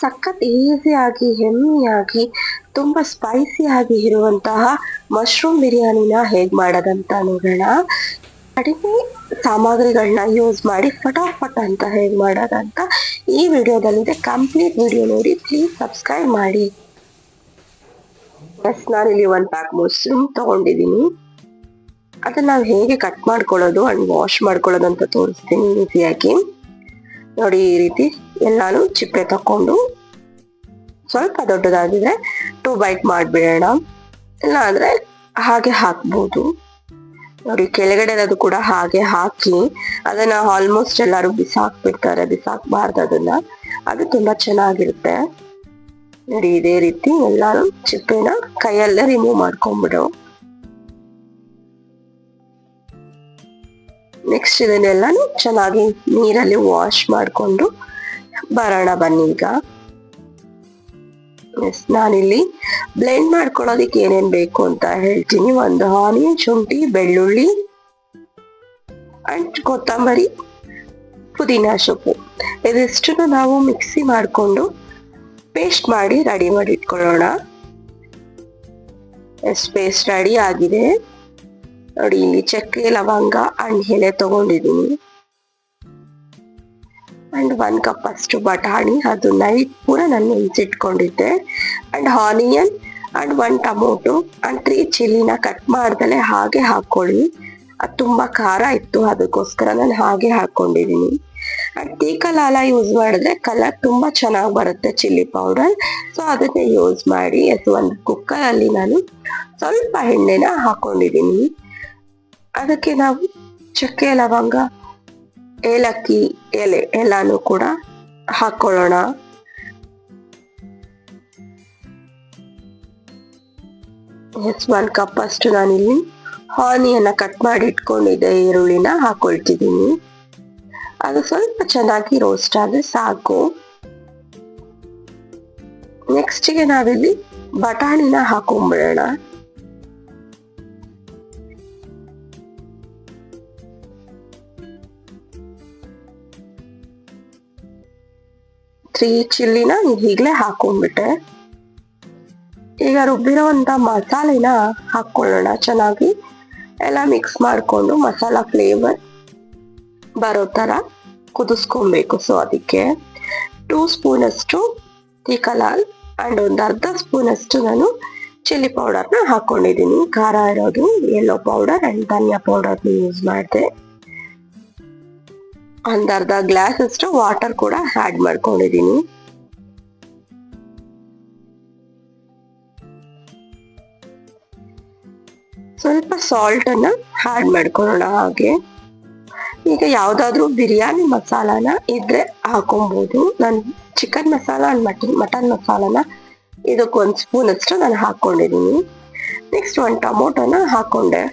ಸಖತ್ ಈಸಿಯಾಗಿ ಯಮ್ಮಿಯಾಗಿ ತುಂಬಾ ಸ್ಪೈಸಿಯಾಗಿ ಇರುವಂತಹ ಮಶ್ರೂಮ್ ಬಿರಿಯಾನಿನ ಹೇಗ್ ಮಾಡೋದಂತ ನೋಡೋಣ. ಕಡಿಮೆ ಸಾಮಗ್ರಿಗಳನ್ನ ಯೂಸ್ ಮಾಡಿ ಫಟಾಫಟ್ ಅಂತ ಹೇಗ್ ಮಾಡೋದಂತ ಈ ವಿಡಿಯೋದಲ್ಲಿದೆ. ಕಂಪ್ಲೀಟ್ ವಿಡಿಯೋ ನೋಡಿ, ಪ್ಲೀಸ್ ಸಬ್ಸ್ಕ್ರೈಬ್ ಮಾಡಿ. ನಾನಿಲ್ಲಿ 1 ಪ್ಯಾಕ್ ಮಶ್ರೂಮ್ ತಗೊಂಡಿದ್ದೀನಿ. ಅದನ್ನ ನಾವು ಹೇಗೆ ಕಟ್ ಮಾಡ್ಕೊಳ್ಳೋದು ಅಂಡ್ ವಾಶ್ ಮಾಡ್ಕೊಳ್ಳೋದು ಅಂತ ತೋರಿಸ್ತೀನಿ ಈಸಿಯಾಗಿ. ನೋಡಿ, ಈ ರೀತಿ ಎಲ್ಲಾನು ಚಿಪ್ಪೆ ತಕೊಂಡು ಸ್ವಲ್ಪ ದೊಡ್ಡದಾಗಿದ್ರೆ 2 ಬೈಟ್ ಮಾಡ್ಬಿಡೋಣ, ಇಲ್ಲ ಅಂದ್ರೆ ಹಾಗೆ ಹಾಕ್ಬೋದು. ನೋಡಿ, ಕೆಳಗಡೆ ಅದು ಕೂಡ ಹಾಗೆ ಹಾಕಿ ಅದನ್ನ ಆಲ್ಮೋಸ್ಟ್ ಎಲ್ಲರೂ ಬಿಸಾಕ್ಬಿಡ್ತಾರೆ. ಬಿಸಾಕ್ಬಾರ್ದು ಅದನ್ನ, ಅದು ತುಂಬಾ ಚೆನ್ನಾಗಿರುತ್ತೆ. ನೋಡಿ, ಇದೇ ರೀತಿ ಎಲ್ಲಾನು ಚಿಪ್ಪೆನ ಕೈಯಲ್ಲೇ ರಿಮೂವ್ ಮಾಡ್ಕೊಂಡ್ಬಿಡು. ನೆಕ್ಸ್ಟ್ ಇದನ್ನೆಲ್ಲಾನು ಚೆನ್ನಾಗಿ ನೀರಲ್ಲಿ ವಾಶ್ ಮಾಡ್ಕೊಂಡು ಬರೋಣ ಬನ್ನಿ. ಈಗ ನಾನಿಲ್ಲಿ ಬ್ಲೆಂಡ್ ಮಾಡ್ಕೊಳ್ಳೋದಿಕ್ಕೆ ಏನೇನ್ ಬೇಕು ಅಂತ ಹೇಳ್ತೀನಿ. 1 ಆನಿಯನ್, ಶುಂಠಿ, ಬೆಳ್ಳುಳ್ಳಿ ಅಂಡ್ ಕೊತ್ತಂಬರಿ, ಪುದೀನ ಸೊಪ್ಪು, ಇದಿಷ್ಟು ನಾವು ಮಿಕ್ಸಿ ಮಾಡ್ಕೊಂಡು ಪೇಸ್ಟ್ ಮಾಡಿ ರೆಡಿ ಮಾಡಿ ಇಟ್ಕೊಳ್ಳೋಣ. ಪೇಸ್ಟ್ ರೆಡಿ ಆಗಿದೆ. ನೋಡಿ, ಇಲ್ಲಿ ಚಕ್ಕೆ, ಲವಂಗ ಅಂಡ್ ಎಲೆ ತಗೊಂಡಿದ್ದೀನಿ. ಅಂಡ್ 1 ಕಪ್ ಅಷ್ಟು ಬಟಾಣಿ, ಅದು ನೈಟ್ ಪೂರ ನಾನು ನೆನೆಸಿಟ್ಕೊಂಡಿದ್ದೆ. And onion and 1 tomato and 3 ಚಿಲ್ಲಿನ ಕಟ್ ಮಾಡ್ದಲೆ ಹಾಗೆ ಹಾಕೊಳ್ಳಿ. ಅದು ತುಂಬಾ ಖಾರ ಇತ್ತು, ಅದಕ್ಕೋಸ್ಕರ ನಾನು ಹಾಗೆ ಹಾಕೊಂಡಿದ್ದೀನಿ. ಅಂಡ್ ತೀಖಾ ಲಾಲ ಯೂಸ್ ಮಾಡಿದ್ರೆ ಕಲರ್ ತುಂಬಾ ಚೆನ್ನಾಗಿ ಬರುತ್ತೆ, ಚಿಲ್ಲಿ ಪೌಡರ್. ಸೊ ಅದನ್ನೇ ಯೂಸ್ ಮಾಡಿ. ಒಂದು ಕುಕ್ಕರ್ ಅಲ್ಲಿ ನಾನು ಸ್ವಲ್ಪ ಎಣ್ಣೆನ ಹಾಕೊಂಡಿದ್ದೀನಿ. ಅದಕ್ಕೆ ನಾವು ಚಕ್ಕೆ, ಲವಂಗ, ಏಲಕ್ಕಿ ಎಲೆ ಎಲ್ಲಾನು ಕೂಡ ಹಾಕೊಳ್ಳೋಣ. ನೆಕ್ಸ್ಟ್ 1 ಕಪ್ ಅಷ್ಟು ನಾನಿಲ್ಲಿ ಆನಿಯನ್ನ ಕಟ್ ಮಾಡಿ ಇಟ್ಕೊಂಡಿದ್ದೆ, ಈರುಳ್ಳಿನ ಹಾಕೊಳ್ತಿದ್ದೀನಿ. ಅದು ಸ್ವಲ್ಪ ಚೆನ್ನಾಗಿ ರೋಸ್ಟ್ ಆದ್ರೆ ಸಾಕು. ನೆಕ್ಸ್ಟ್ಗೆ ನಾವಿಲ್ಲಿ ಬಟಾಣಿನ ಹಾಕೊಂಡ್ಬಿಡೋಣ. ತ್ರೀ ಚಿಲ್ಲಿನ ಈಗಲೇ ಹಾಕೊಂಡ್ಬಿಟ್ಟೆ. ಈಗ ರುಬ್ಬಿರೋಂಥ ಮಸಾಲೆನ ಹಾಕೊಳ್ಳೋಣ. ಚೆನ್ನಾಗಿ ಎಲ್ಲ ಮಿಕ್ಸ್ ಮಾಡಿಕೊಂಡು ಮಸಾಲಾ ಫ್ಲೇವರ್ ಬರೋ ಥರ ಕುದಿಸ್ಕೊಬೇಕು. ಸೊ ಅದಕ್ಕೆ 2 ಸ್ಪೂನ್ ಅಷ್ಟು ತೀಖಾ ಲಾಲ್ ಅಂಡ್ 1 ಅರ್ಧ ಸ್ಪೂನ್ ಅಷ್ಟು ನಾನು ಚಿಲ್ಲಿ ಪೌಡರ್ನ ಹಾಕೊಂಡಿದ್ದೀನಿ. ಖಾರ ಇರೋದು yellow powder and dhaniya powder use ಮಾಡಿದೆ. 1 ಅರ್ಧ ಗ್ಲಾಸ್ ಅಷ್ಟು ವಾಟರ್ ಕೂಡ ಆಡ್ ಮಾಡ್ಕೊಂಡಿದ್ದೀನಿ. ಸ್ವಲ್ಪ ಸಾಲ್ಟ್ ಅನ್ನ ಆಡ್ ಮಾಡ್ಕೊಳ್ಳೋಣ ಹಾಗೆ. ಈಗ ಯಾವ್ದಾದ್ರು ಬಿರಿಯಾನಿ ಮಸಾಲಾನ ಇದ್ರೆ ಹಾಕೊಬಹುದು. ನಾನು ಚಿಕನ್ ಮಸಾಲ ಅಂಡ್ ಮಟನ್ ಮಸಾಲಾನ ಇದಕ್ಕೆ 1 ಸ್ಪೂನ್ ಅಷ್ಟು ನಾನು ಹಾಕೊಂಡಿದ್ದೀನಿ. ನೆಕ್ಸ್ಟ್ 1 ಟೊಮೊಟೊನ ಹಾಕೊಂಡೆ.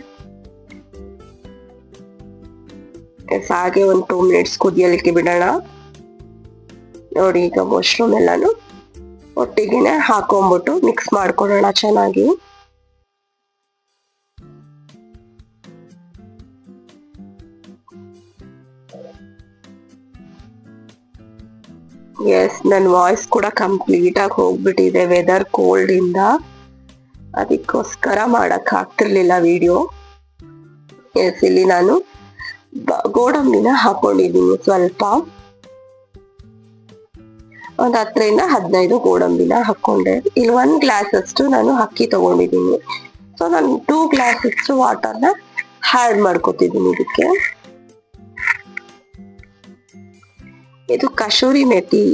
ಹಾಗೆ 2 ಮಿನಿಟ್ಸ್ ಕುದಿಯಲಿಕ್ಕೆ ಬಿಡೋಣ. ನೋಡಿ, ಈಗ ಮಶ್ರೂಮ್ ಎಲ್ಲಾನು ಒಟ್ಟಿಗೆನೆ ಹಾಕೊಂಡ್ಬಿಟ್ಟು ಮಿಕ್ಸ್ ಮಾಡ್ಕೊಳ್ಳೋಣ ಚೆನ್ನಾಗಿ. ಎಸ್, ನನ್ನ ವಾಯ್ಸ್ ಕೂಡ ಕಂಪ್ಲೀಟ್ ಆಗಿ ಹೋಗ್ಬಿಟ್ಟಿದೆ ವೆದರ್ ಕೋಲ್ಡ್ ಇಂದ, ಅದಕ್ಕೋಸ್ಕರ ಮಾಡಕ್ ಆಗ್ತಿರ್ಲಿಲ್ಲ ವಿಡಿಯೋ. ಎಸ್, ಇಲ್ಲಿ ನಾನು ಗೋಡಂಬಿನ ಹಾಕೊಂಡಿದ್ದೀನಿ. ಸ್ವಲ್ಪ 10-15 ಗೋಡಂಬಿನ ಹಾಕೊಂಡೆ. ಇಲ್ಲಿ 1 ಗ್ಲಾಸ್ ಅಷ್ಟು ನಾನು ಅಕ್ಕಿ ತಗೊಂಡಿದ್ದೀನಿ. ಸೊ ನಾನು 2 ಗ್ಲಾಸ್ ಅಷ್ಟು ವಾಟರ್ನ ಆಡ್ ಮಾಡ್ಕೊತಿದ್ದೀನಿ ಇದಕ್ಕೆ. ಇದು ಕಸೂರಿ ಮೆಥಿ,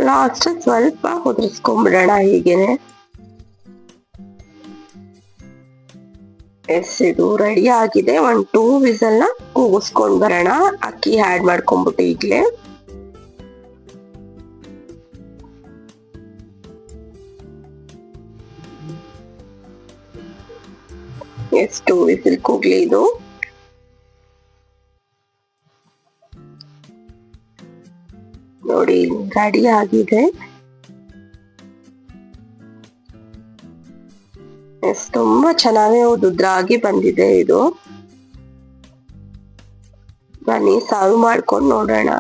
ಲಾಸ್ಟ್ ಸ್ವಲ್ಪ ಉದುರಿಸ್ಕೊಂಡ್ಬಿಡೋಣ ಹೀಗೇನೆ. ಎಸ್, ಇದು ರೆಡಿ ಆಗಿದೆ. 1-2 ವಿಸಲ್ನ ಕೂಗಿಸ್ಕೊಂಡ್ ಬರೋಣ. ಅಕ್ಕಿ ಆಡ್ ಮಾಡ್ಕೊಂಡ್ಬಿಟ್ಟು ಈಗಲೇ. ಎಸ್, 2 ವಿಸಿಲ್ ಕೂಗ್ಲಿ ಇದು. ನೋಡಿ, ರೆಡಿ ಆಗಿದೆ. ಎಸ್, ತುಂಬಾ ಚೆನ್ನಾಗಿ ಉದ್ರಾಗಿ ಬಂದಿದೆ ಇದು. ಬನ್ನಿ ಸರ್ವ್ ಮಾಡ್ಕೊಂಡು ನೋಡೋಣ.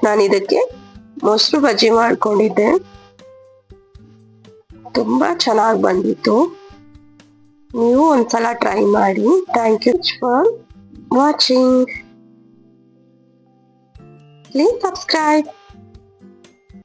ನಾನು ಇದಕ್ಕೆ ಮೊಸರು ಬಜ್ಜಿ ಮಾಡ್ಕೊಂಡಿದ್ದೆ, ತುಂಬಾ ಚೆನ್ನಾಗಿ ಬಂದಿತ್ತು. ನೀವು ಒಂದ್ಸಲ ಟ್ರೈ ಮಾಡಿ. Thank you for watching. Please subscribe.